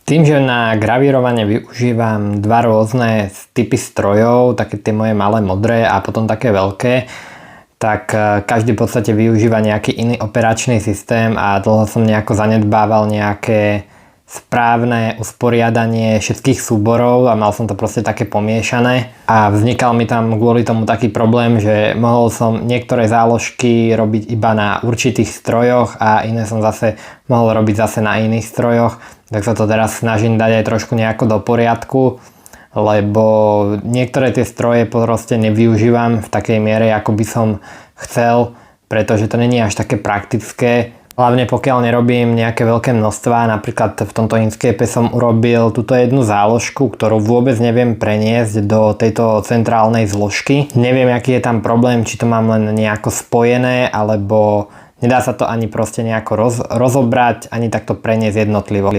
Tým, že na gravírovanie využívam dva rôzne typy strojov, také tie moje malé modré a potom také veľké, tak každý v podstate využíva nejaký iný operačný systém a dlho som nejako zanedbával nejaké správne usporiadanie všetkých súborov a mal som to proste také pomiešané a vznikal mi tam kvôli tomu taký problém, že mohol som niektoré záložky robiť iba na určitých strojoch a iné som zase mohol robiť zase na iných strojoch, tak sa to teraz snažím dať aj trošku nejako do poriadku, lebo niektoré tie stroje proste nevyužívam v takej miere, ako by som chcel, pretože to není až také praktické. Hlavne pokiaľ nerobím nejaké veľké množstvá, napríklad v tomto Inkscape som urobil túto jednu záložku, ktorú vôbec neviem preniesť do tejto centrálnej zložky. Neviem, aký je tam problém, či to mám len nejako spojené, alebo nedá sa to ani proste nejako rozobrať, ani takto preniesť jednotlivo.